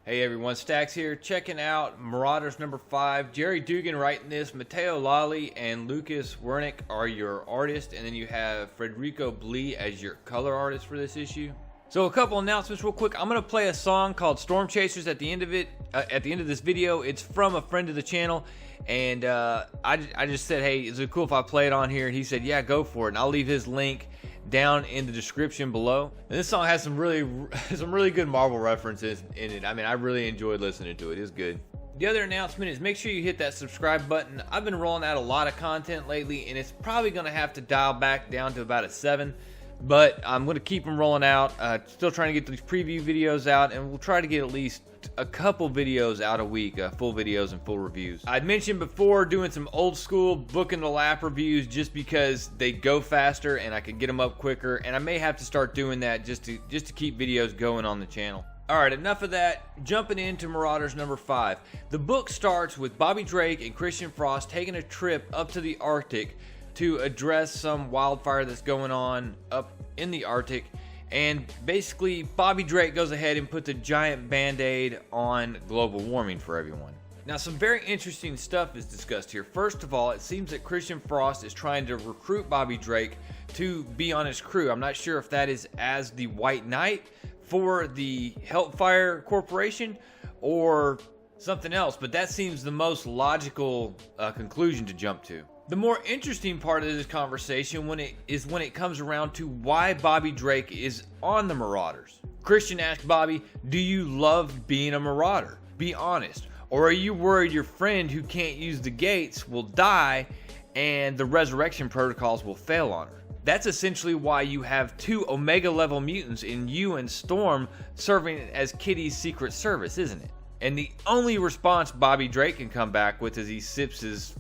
Hey everyone, Stacks here, checking out Marauders number 5. Gerry Duggan writing this, Matteo Lolli and Lucas Werneck are your artists, and then you have Federico Blee as your color artist for this issue. So a couple announcements real quick. I'm going to play a song called Storm Chasers at the end of it, at the end of this video. It's from a friend of the channel, and I just said, hey, is it cool if I play it on here? And he said, yeah, go for it, and I'll leave his link down in the description below. And this song has some really good Marvel references in it. I mean, I really enjoyed listening to it. It's good. The other announcement is make sure you hit that subscribe button. I've been rolling out a lot of content lately, and it's probably going to have to dial back down to about a 7. But I'm going to keep them rolling out. Still trying to get these preview videos out, and we'll try to get at least a couple videos out a week, full videos and full reviews. I'd mentioned before doing some old school book in the lap reviews just because they go faster and I can get them up quicker, and I may have to start doing that just to keep videos going on the channel. Alright, enough of that. Jumping into Marauders number 5. The book starts with Bobby Drake and Christian Frost taking a trip up to the Arctic to address some wildfire that's going on up in the Arctic. And basically, Bobby Drake goes ahead and puts a giant band-aid on global warming for everyone. Now, some very interesting stuff is discussed here. First of all, it seems that Christian Frost is trying to recruit Bobby Drake to be on his crew. I'm not sure if that is as the White Knight for the Hellfire Corporation or something else, but that seems the most logical conclusion to jump to. The more interesting part of this conversation when it comes around to why Bobby Drake is on the Marauders. Christian asks Bobby, do you love being a Marauder? Be honest. Or are you worried your friend who can't use the gates will die and the resurrection protocols will fail on her? That's essentially why you have 2 Omega level mutants in you and Storm serving as Kitty's secret service, isn't it? And the only response Bobby Drake can come back with as he sips his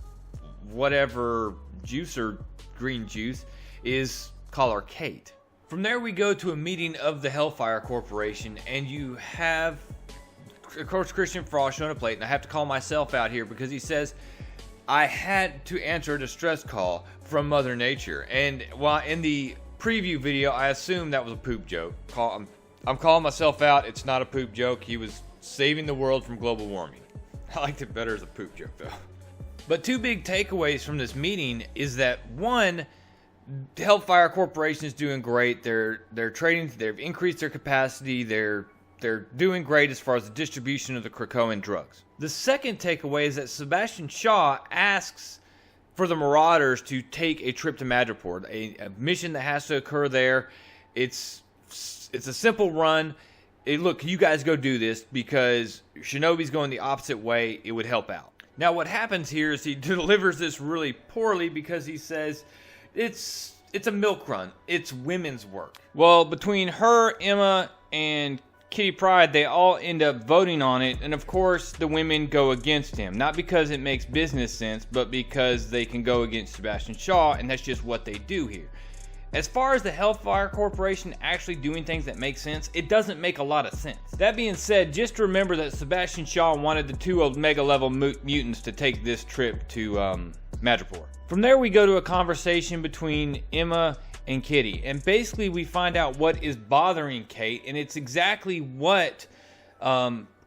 whatever juice or green juice is call her Kate. From there we go to a meeting of the Hellfire Corporation, and you have, of course, Christian Frost showing a plate, and I have to call myself out here because he says, I had to answer a distress call from Mother Nature. And while in the preview video, I assumed that was a poop joke. I'm calling myself out. It's not a poop joke. He was saving the world from global warming. I liked it better as a poop joke, though. But 2 big takeaways from this meeting is that, one, the Hellfire Corporation is doing great. They're trading. They've increased their capacity. They're doing great as far as the distribution of the Krakoan drugs. The second takeaway is that Sebastian Shaw asks for the Marauders to take a trip to Madripoor, a mission that has to occur there. It's a simple run. Look, you guys go do this because Shinobi's going the opposite way. It would help out. Now what happens here is he delivers this really poorly because he says it's a milk run. It's women's work. Well, between her, Emma, and Kitty Pryde, they all end up voting on it, and of course the women go against him. Not because it makes business sense, but because they can go against Sebastian Shaw, and that's just what they do here. As far as the Hellfire Corporation actually doing things that make sense, it doesn't make a lot of sense. That being said, just remember that Sebastian Shaw wanted the 2 Omega level mutants to take this trip to Madripoor. From there we go to a conversation between Emma and Kitty, and basically we find out what is bothering Kate, and it's exactly what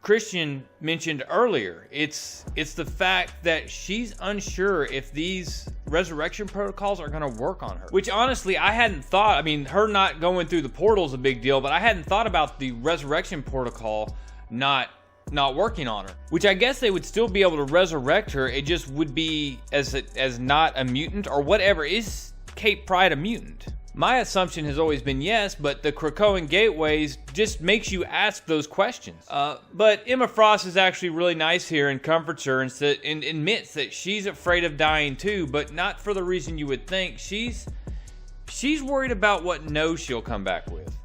Christian mentioned earlier. It's the fact that she's unsure if these resurrection protocols are going to work on her, which honestly I hadn't thought. I mean, her not going through the portal is a big deal, but I hadn't thought about the resurrection protocol not working on her, which I guess they would still be able to resurrect her. It just would be as not a mutant or whatever. Is Kate Pryde a mutant? My assumption has always been yes, but the Krakoan gateways just makes you ask those questions. But Emma Frost is actually really nice here and comforts her and admits that she's afraid of dying too, but not for the reason you would think. She's worried about what no she'll come back with.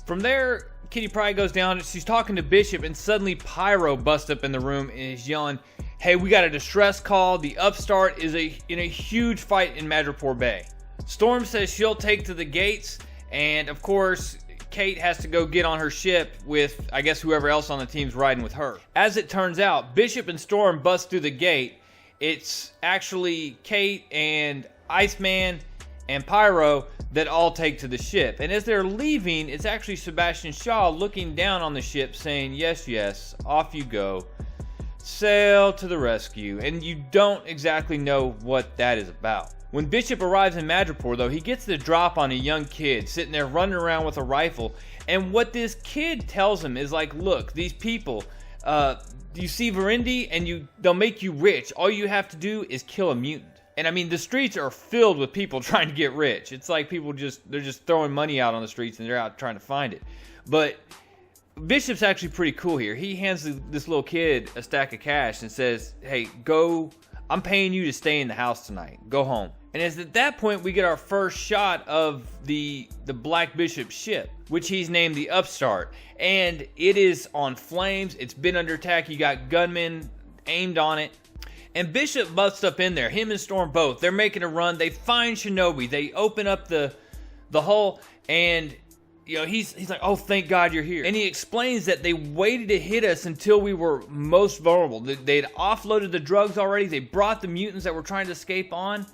From there, Kitty Pryde goes down and she's talking to Bishop, and suddenly Pyro busts up in the room and is yelling, hey, we got a distress call. The Upstart is in a huge fight in Madripoor Bay. Storm says she'll take to the gates, and of course Kate has to go get on her ship with, I guess, whoever else on the team's riding with her. As it turns out, Bishop and Storm bust through the gate. It's actually Kate and Iceman and Pyro that all take to the ship. And as they're leaving, it's actually Sebastian Shaw looking down on the ship saying, yes, yes, off you go. Sail to the rescue. And you don't exactly know what that is about. When Bishop arrives in Madripoor, though, he gets the drop on a young kid sitting there running around with a rifle. And what this kid tells him is like, look, these people, you see Verendi and they'll make you rich. All you have to do is kill a mutant. And I mean, the streets are filled with people trying to get rich. It's like people they're just throwing money out on the streets and they're out trying to find it. But Bishop's actually pretty cool here. He hands this little kid a stack of cash and says, hey, go, I'm paying you to stay in the house tonight. Go home. And it's at that point we get our first shot of the Black Bishop ship, which he's named the Upstart. And it is on flames. It's been under attack. You got gunmen aimed on it. And Bishop busts up in there. Him and Storm both. They're making a run. They find Shinobi. They open up the hull, and you know he's like, "Oh, thank God you're here." And he explains that they waited to hit us until we were most vulnerable. They'd offloaded the drugs already. They brought the mutants that were trying to escape on,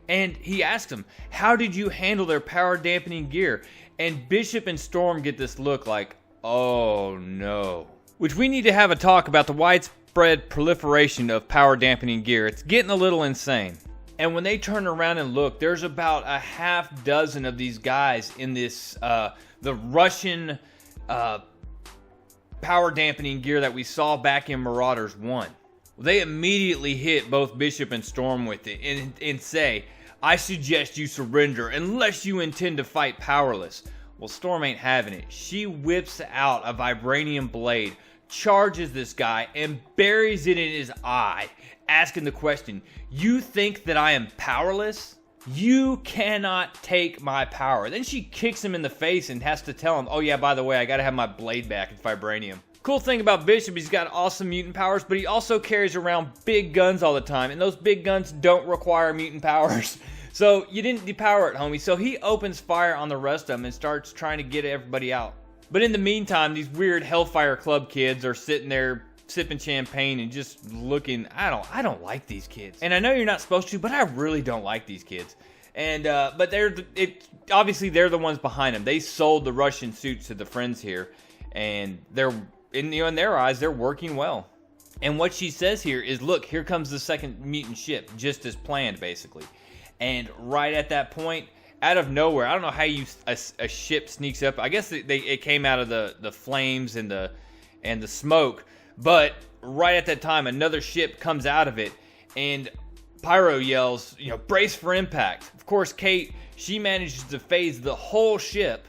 and he asks them, "How did you handle their power dampening gear?" And Bishop and Storm get this look like, "Oh no." Which we need to have a talk about the widespread proliferation of power dampening gear. It's getting a little insane. And when they turn around and look, there's about a half dozen of these guys in this the Russian power dampening gear that we saw back in Marauders 1. They immediately hit both Bishop and Storm with it and say, I suggest you surrender unless you intend to fight powerless. Well, Storm ain't having it. She whips out a vibranium blade, charges this guy, and buries it in his eye, asking the question, you think that I am powerless? You cannot take my power. Then she kicks him in the face and has to tell him, oh yeah, by the way, I gotta have my blade back. It's vibranium. Cool thing about Bishop, he's got awesome mutant powers, but he also carries around big guns all the time, and those big guns don't require mutant powers. So you didn't depower it, homie. So he opens fire on the rest of them and starts trying to get everybody out. But in the meantime, these weird Hellfire Club kids are sitting there sipping champagne and just looking. I don't like these kids. And I know you're not supposed to, but I really don't like these kids. And but obviously they're the ones behind them. They sold the Russian suits to the friends here, and they're in their eyes they're working well. And what she says here is, look, here comes the second mutant ship, just as planned, basically. And right at that point, out of nowhere, I don't know how a ship sneaks up. I guess it came out of the flames and the smoke. But right at that time, another ship comes out of it, and Pyro yells, brace for impact. Of course, Kate, she manages to phase the whole ship,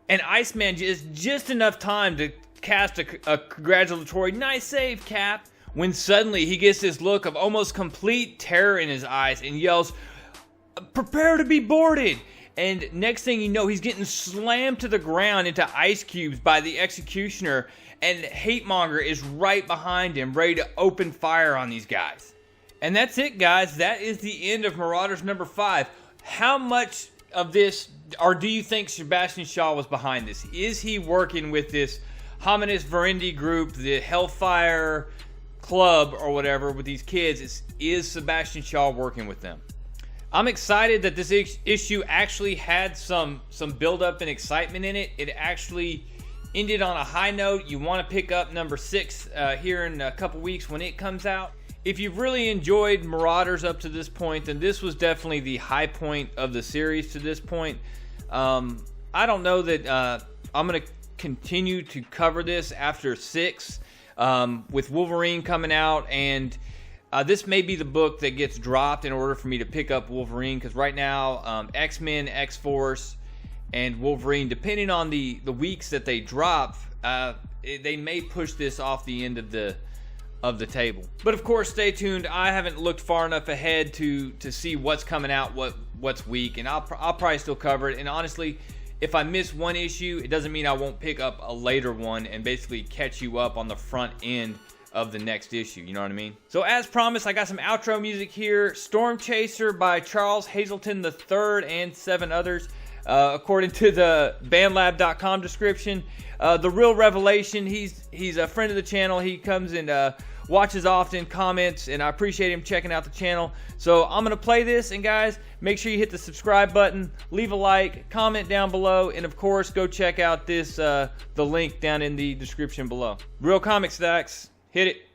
and Iceman is just enough time to cast a congratulatory, nice save, Cap, when suddenly he gets this look of almost complete terror in his eyes and yells, prepare to be boarded. And next thing you know, he's getting slammed to the ground into ice cubes by the Executioner, and Hatemonger is right behind him, ready to open fire on these guys. And that's it, guys. That is the end of Marauders number 5. How much of this, or do you think Sebastian Shaw was behind this? Is he working with this Hominis Verendi group, the Hellfire Club, or whatever, with these kids? Is Sebastian Shaw working with them? I'm excited that this issue actually had some build-up and excitement in it. It actually ended on a high note. You want to pick up number 6 here in a couple weeks when it comes out. If you've really enjoyed Marauders up to this point, then this was definitely the high point of the series to this point. I don't know that I'm going to continue to cover this after 6 with Wolverine coming out, and this may be the book that gets dropped in order for me to pick up Wolverine, because right now X-Men, X-Force, and Wolverine, depending on the weeks that they drop, they may push this off the end of the table. But of course, stay tuned. I haven't looked far enough ahead to see what's coming out, what's weak, and I'll probably still cover it. And honestly, if I miss one issue, it doesn't mean I won't pick up a later one and basically catch you up on the front end of the next issue, you know what I mean? So as promised, I got some outro music here. Storm Chaser by Charles Hazelton III and 7 others, according to the bandlab.com description. The Real Revelation, he's a friend of the channel. He comes and watches often, comments, and I appreciate him checking out the channel. So I'm going to play this, and guys, make sure you hit the subscribe button, leave a like, comment down below, and of course, go check out this the link down in the description below. Real Comic Stacks, hit it.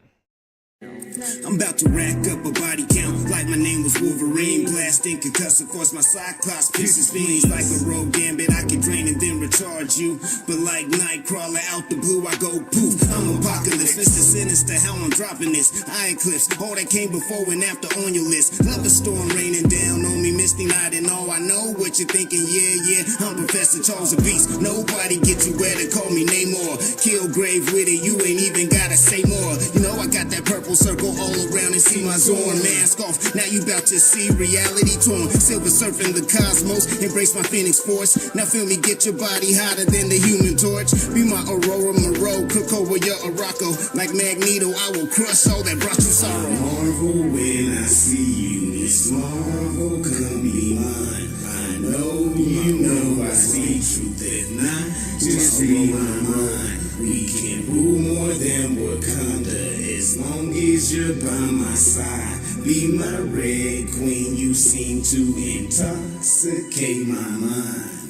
I'm about to rack up a body count like my name was Wolverine. Blasting concussive force, my Cyclops pisses fiends like a rogue gambit. I can drain and then recharge you, but like Nightcrawler out the blue, I go poof. I'm Apocalypse, Mr. Sinister, how I'm dropping this. I eclipse all that came before and after on your list. Love the storm raining down on me, misty night and all. I know what you're thinking, yeah, I'm Professor Charles the Beast. Nobody gets you where to call me Namor. Killgrave with it, you ain't even gotta say more. You know I got that purple circle all around and see my Zorn. Mask off, now you bout to see reality torn. Silver surfing the cosmos, embrace my Phoenix force. Now feel me, get your body hotter than the Human Torch. Be my Aurora Moreau, cook over your Araco. Like Magneto, I will crush all that brought you sorrow. I marvel when I see you, Miss Marvel, come be mine. I know you know I see truth if not just read my mind. We can rule more than Wakanda as long as you're by my side. Be my red queen, you seem to intoxicate my mind.